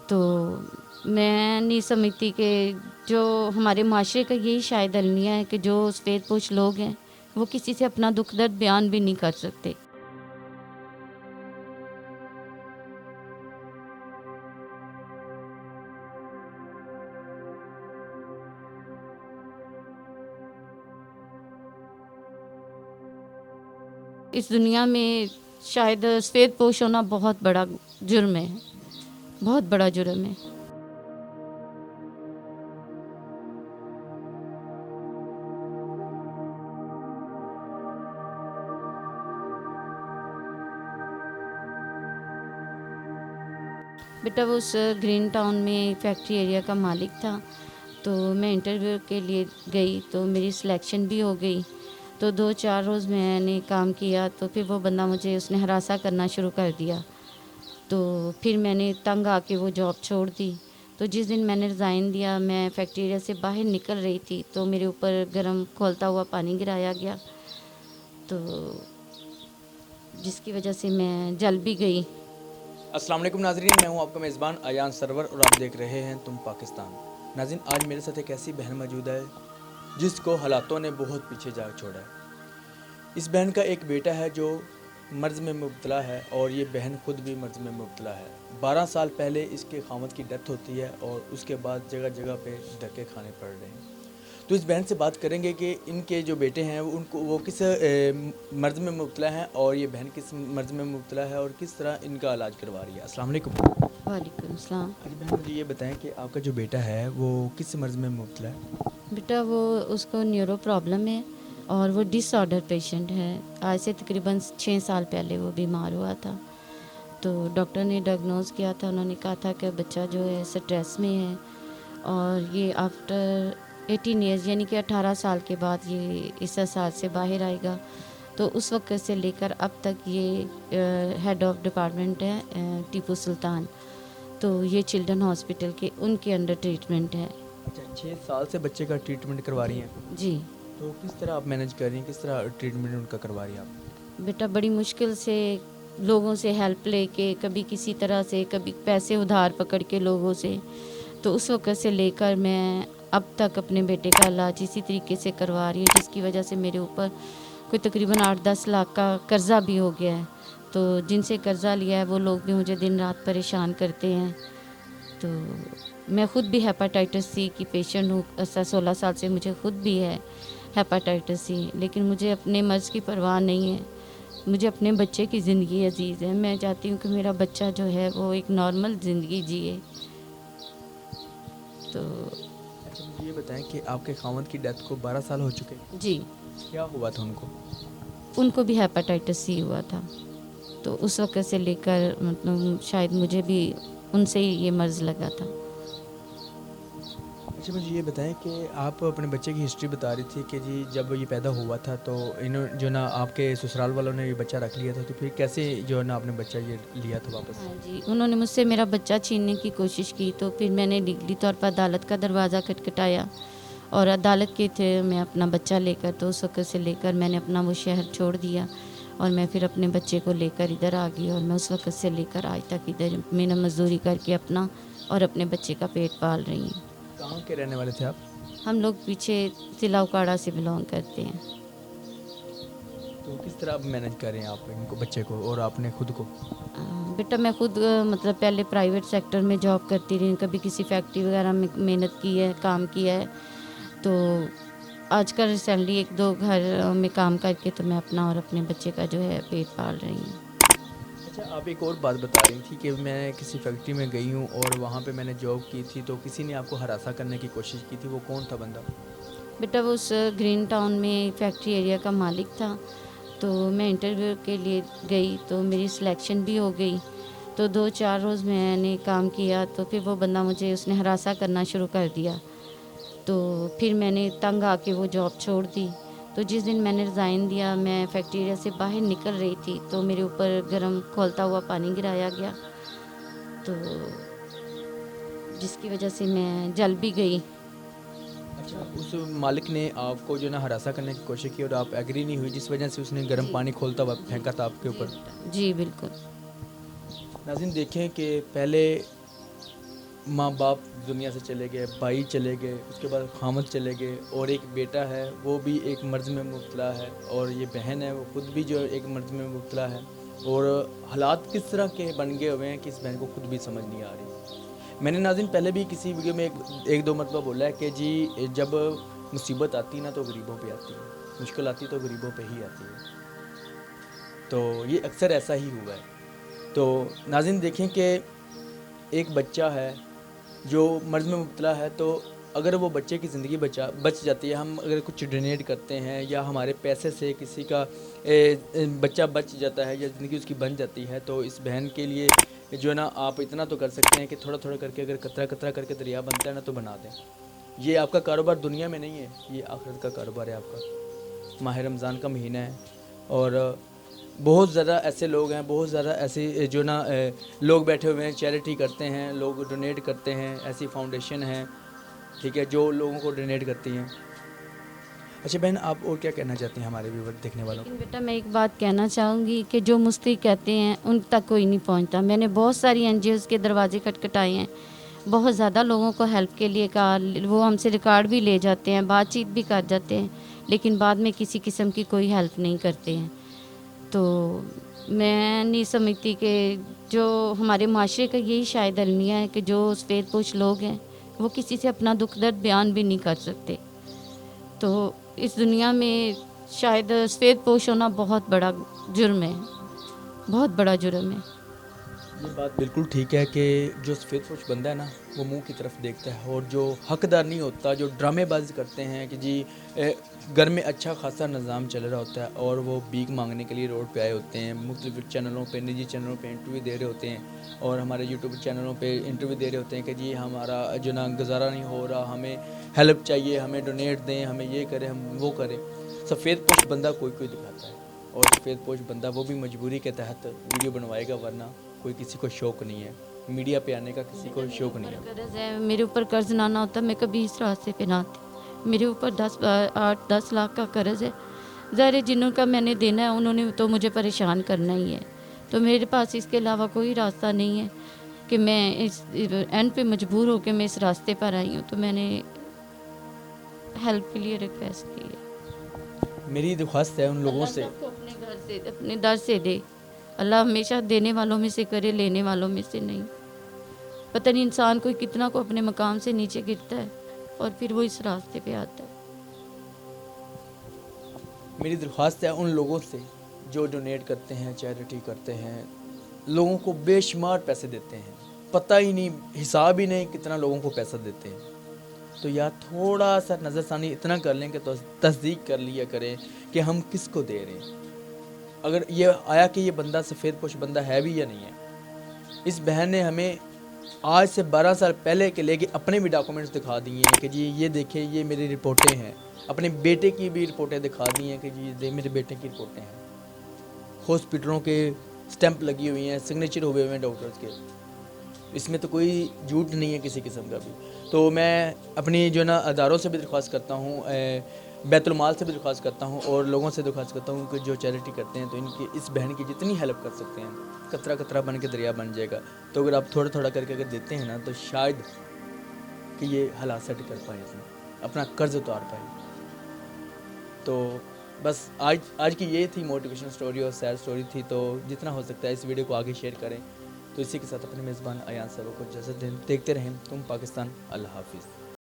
تو میں نہیں سمجھتی کہ جو ہمارے معاشرے کا یہی شاید المیہ ہے کہ جو سفید پوش لوگ ہیں وہ کسی سے اپنا دکھ درد بیان بھی نہیں کر سکتے. اس دنیا میں شاید سفید پوش ہونا بہت بڑا جرم ہے، بہت بڑا جرم ہے. بیٹا وہ اس گرین ٹاؤن میں فیکٹری ایریا کا مالک تھا، تو میں انٹرویو کے لیے گئی تو میری سلیکشن بھی ہو گئی. تو 2-4 روز میں نے کام کیا تو پھر وہ بندہ مجھے اس نے ہراساں کرنا شروع کر دیا. تو پھر میں نے تنگ آ کے وہ جاب چھوڑ دی. تو جس دن میں نے ریزائن دیا میں فیکٹری ایریا سے باہر نکل رہی تھی تو میرے اوپر گرم کھولتا ہوا پانی گرایا گیا، تو جس کی وجہ سے میں جل بھی گئی. السلام علیکم ناظرین، میں ہوں آپ کا میزبان ایان سرور اور آپ دیکھ رہے ہیں تم پاکستان. ناظرین، آج میرے ساتھ ایک ایسی بہن موجود ہے جس کو حالاتوں نے بہت پیچھے جا چھوڑا ہے. اس بہن کا ایک بیٹا ہے جو مرض میں مبتلا ہے اور یہ بہن خود بھی مرض میں مبتلا ہے. 12 سال پہلے اس کے خاوند کی ڈیتھ ہوتی ہے اور اس کے بعد جگہ جگہ پہ دھکے کھانے پڑ رہے ہیں. تو اس بہن سے بات کریں گے کہ ان کے جو بیٹے ہیں وہ کس مرض میں مبتلا ہیں اور یہ بہن کس مرض میں مبتلا ہے اور کس طرح ان کا علاج کروا رہی ہے. السلام علیکم. وعلیکم السلام. بہن مجھے یہ بتائیں کہ آپ کا جو بیٹا ہے وہ کس مرض میں مبتلا ہے؟ بیٹا وہ اس کو نیورو پرابلم ہے اور وہ ڈس آرڈر پیشنٹ ہے. آج سے تقریباً 6 سال پہلے وہ بیمار ہوا تھا. تو ڈاکٹر نے ڈائگنوز کیا تھا، انہوں نے کہا تھا کہ بچہ جو ہے سٹریس میں ہے اور یہ آفٹر 18 ایئرز یعنی کہ 18 سال کے بعد یہ اس احساس سے باہر آئے گا. تو اس وقت سے لے کر اب تک یہ ہیڈ آف ڈپارٹمنٹ ہے ٹیپو سلطان، تو یہ چلڈرن ہاسپٹل کے ان کے انڈر ٹریٹمنٹ ہے. اچھا، 6 سال سے بچے کا ٹریٹمنٹ کروا رہی ہیں؟ جی. تو کس طرح آپ مینیج کر رہی ہیں، کس طرح ٹریٹمنٹ ان کا کروا رہی ہیں آپ؟ بیٹا بڑی مشکل سے لوگوں سے ہیلپ لے کے، کبھی کسی طرح سے، کبھی پیسے ادھار پکڑ کے لوگوں سے. تو اس وقت سے لے کر میں اب تک اپنے بیٹے کا علاج اسی طریقے سے کروا رہی ہوں، جس کی وجہ سے میرے اوپر کوئی تقریباً 8-10 لاکھ کا قرضہ بھی ہو گیا ہے. تو جن سے قرضہ لیا ہے وہ لوگ بھی مجھے دن رات پریشان کرتے ہیں. تو میں خود بھی ہیپاٹائٹس سی کی پیشنٹ ہوں. 16 سال سے مجھے خود بھی ہے ہیپاٹائٹس سی، لیکن مجھے اپنے مرض کی پرواہ نہیں ہے. مجھے اپنے بچے کی زندگی عزیز ہے. میں چاہتی ہوں کہ میرا بچہ جو ہے وہ ایک نارمل زندگی جیے. تو اچھا، مجھے یہ بتائیں کہ آپ کے خاوند کی ڈیتھ کو 12 سال ہو چکے، جی، کیا ہوا تھا ان کو؟ ان کو بھی ہیپاٹائٹس سی ہوا تھا. تو اس وقت سے لے کر مطلب شاید مجھے بھی ان سے ہی یہ مرض لگا تھا. اچھا، مجھے یہ بتائیں کہ آپ اپنے بچے کی ہسٹری بتا رہی تھی کہ جی جب یہ پیدا ہوا تھا تو انہوں جو نا آپ کے سسرال والوں نے یہ بچہ رکھ لیا تھا، تو پھر کیسے جو ہے نا آپ نے بچہ یہ لیا تھا واپس؟ ہاں جی، انہوں نے مجھ سے میرا بچہ چھیننے کی کوشش کی. تو پھر میں نے لیگلی طور پر عدالت کا دروازہ کھٹکھٹایا اور عدالت کے تھے میں اپنا بچہ لے کر، تو اس وقت سے لے کر میں نے اپنا وہ شہر چھوڑ دیا اور میں پھر اپنے بچے کو لے کر ادھر آ گئی. اور میں اس وقت سے لے کر آج تک ادھر محنت مزدوری کر کے اپنا اور اپنے بچے کا پیٹ پال رہی ہوں. کہاں کے رہنے والے تھے آپ؟ ہم لوگ پیچھے ضلع اکاڑا سے بلانگ کرتے ہیں. تو کس طرح آپ مینیج کر رہے ہیں آپ ان کو، بچے کو اور آپ نے خود کو؟ بیٹا میں خود مطلب پہلے پرائیویٹ سیکٹر میں جاب کرتی رہی، کبھی کسی فیکٹری وغیرہ میں محنت کی ہے، کام کیا ہے. تو آج کل ریسنٹلی 1-2 گھر میں کام کر کے تو میں اپنا اور اپنے بچے کا جو ہے پیٹ پال رہی ہوں. اچھا، آپ ایک اور بات بتا رہی تھی کہ میں کسی فیکٹری میں گئی ہوں اور وہاں پہ میں نے جاب کی تھی تو کسی نے آپ کو ہراساں کرنے کی کوشش کی تھی، وہ کون تھا بندہ؟ بیٹا وہ اس گرین ٹاؤن میں فیکٹری ایریا کا مالک تھا. تو میں انٹرویو کے لیے گئی تو میری سلیکشن بھی ہو گئی. تو 2-4 روز میں نے کام کیا تو پھر وہ بندہ مجھے اس نے ہراساں کرنا شروع کر دیا. تو پھر میں نے تنگ آ کے وہ جاب چھوڑ دی. تو جس دن میں نے ریزائن دیا میں فیکٹری ایریا سے باہر نکل رہی تھی تو میرے اوپر گرم کھولتا ہوا پانی گرایا گیا، تو جس کی وجہ سے میں جل بھی گئی. اچھا، اس مالک نے آپ کو جو نا ہراساں کرنے کی کوشش کی اور آپ ایگری نہیں ہوئی، جس وجہ سے اس نے گرم جی پانی کھولتا ہوا جی پھینکا تھا آپ کے جی اوپر؟ بیٹا جی بالکل. ناظرین دیکھیں کہ پہلے माँ बाप दुनिया से चले गए, भाई चले गए, उसके बाद खामद चले गए, और एक बेटा है वो भी एक मर्ज़ में मुब्तला है, और ये बहन है वो खुद भी जो एक मर्ज़ में मुब्तला है। और हालात किस तरह के बन गए हुए हैं कि इस बहन को खुद भी समझ नहीं आ रही। मैंने नाज़रीन पहले भी किसी वीडियो में एक दो मरतबा बोला है कि जी जब मुसीबत आती है ना तो गरीबों पे आती है, मुश्किल आती तो गरीबों पे ही आती है। तो ये अक्सर ऐसा ही हुआ है। तो नाज़रीन देखें कि एक बच्चा है जो मर्ज़ में मुब्तला है, तो अगर वो बच्चे की ज़िंदगी बच जाती है, हम अगर कुछ डोनेट करते हैं या हमारे पैसे से किसी का बच्चा बच जाता है या ज़िंदगी उसकी बन जाती है, तो इस बहन के लिए जो है ना आप इतना तो कर सकते हैं कि थोड़ा थोड़ा करके अगर कतरा कतरा करके दरिया बनता है ना तो बना दें। ये आपका कारोबार दुनिया में नहीं है, ये आखिरत का कारोबार है आपका। माह रमज़ान का महीना है और बहुत ज़्यादा ऐसे लोग हैं, बहुत ज़्यादा ऐसे जो ना लोग बैठे हुए हैं, चैरिटी करते हैं, लोग डोनेट करते हैं, ऐसी फाउंडेशन हैं, ठीक है, जो लोगों को डोनेट करती हैं। अच्छा बहन, आप और क्या कहना चाहती हैं हमारे व्यूवर देखने वालों को? लेकिन बेटा मैं एक बात कहना चाहूँगी कि जो मुस्ती कहते हैं उन तक कोई नहीं पहुँचता। मैंने बहुत सारी एनजीओज़ के दरवाजे खटखटाए हैं, बहुत ज़्यादा लोगों को हेल्प के लिए कहा, वो हमसे रिकॉर्ड भी ले जाते हैं, बातचीत भी कर जाते हैं, लेकिन बाद में किसी किस्म की कोई हेल्प नहीं करते हैं। तो मैं नहीं समझती कि जो हमारे माशरे का यही शायद अलमिया है कि जो सफ़ेद पोश लोग हैं वो किसी से अपना दुख दर्द बयान भी नहीं कर सकते। तो इस दुनिया में शायद सफ़ेद पोश होना बहुत बड़ा जुर्म है, बहुत बड़ा जुर्म है। ये बात बिल्कुल ठीक है कि जो सफ़ेद पोश बंदा है ना वो मुंह की तरफ देखता है, और जो हकदार नहीं होता, जो ड्रामेबाजी करते हैं कि जी घर में अच्छा खासा निज़ाम चल रहा होता है और वो भीख मांगने के लिए रोड पे आए होते हैं, मुख्तलिफ चैनलों पे, निजी चैनलों पे इंटरव्यू दे रहे होते हैं, और हमारे यूट्यूब चैनलों पे इंटरव्यू दे रहे होते हैं कि जी हमारा जो ना गुजारा नहीं हो रहा, हमें हेल्प चाहिए, हमें डोनेट दें, हमें ये करें, हम वो करें। सफ़ेद पोश बंदा कोई कोई दिखाता है, और सफ़ेद पोश बंदा वो भी मजबूरी के तहत वीडियो बनवाएगा, वरना कोई किसी को शौक़ नहीं है मीडिया पे आने का, किसी को शौक़ नहीं है। कर्ज है, मेरे ऊपर कर्ज ना होता मैं कभी इस रास्ते पे ना आती। मेरे ऊपर 8-10 लाख का कर्ज है। ज़ाहिर है जिन्होंने मैंने देना है उन्होंने तो मुझे परेशान करना ही है, तो मेरे पास इसके अलावा कोई रास्ता नहीं है कि मैं इस एंड पे मजबूर होकर मैं इस रास्ते पर आई हूँ। तो मैंने हेल्प के लिए रिक्वेस्ट की है। मेरी दरख्वास्त है उन लोगों से, अल्लाह सबको अपने घर से, अपने दर से दे। अल्लाह हमेशा देने वालों में से करे, लेने वालों में से नहीं। पता नहीं इंसान कोई कितना को अपने मकाम से नीचे गिरता है और फिर वो इस रास्ते पे आता है। मेरी दरख्वास्त है उन लोगों से जो डोनेट करते हैं, चैरिटी करते हैं, लोगों को बेशुमार पैसे देते हैं, पता ही नहीं, हिसाब ही नहीं कितना लोगों को पैसा देते हैं। तो यार थोड़ा सा नज़रसानी इतना कर लें कि तो तस्दीक कर लिया करें कि हम किसको दे रहे हैं, अगर ये आया कि ये बंदा सफ़ेद पोश बंदा है भी या नहीं है। इस बहन ने हमें आज से 12 साल पहले के लेके अपने भी डॉक्यूमेंट्स दिखा दिए हैं कि जी ये देखें, ये मेरी रिपोर्टें हैं, अपने बेटे की भी रिपोर्टें दिखा दी हैं कि जी मेरे बेटे की रिपोर्टें हैं, हॉस्पिटलों के स्टैंप लगी हुई हैं, सिग्नेचर हुए हुए हैं डॉक्टर्स के, इसमें तो कोई झूठ नहीं है किसी किस्म का भी। तो मैं अपनी जो ना अदारों से भी दरख्वास्त करता हूँ, बैतुल माल से भी दरख्वास्त करता हूँ, और लोगों से दरख्वास्त करता हूँ कि जो चैरिटी करते हैं तो इनकी, इस बहन की जितनी हेल्प कर सकते हैं, कतरा कतरा बन के दरिया बन जाएगा। तो अगर आप थोड़ा थोड़ा करके अगर देते हैं ना तो शायद कि ये हालात सेट कर पाए, अपना कर्ज उतार पाए। तो बस आज की ये थी मोटिवेशन स्टोरी और सैड स्टोरी थी। तो जितना हो सकता है इस वीडियो को आगे शेयर करें। तो इसी के साथ अपने मेज़बान अयान सरों को इजाज़त दें। देखते रहें तुम पाकिस्तान। अल्लाह हाफिज़।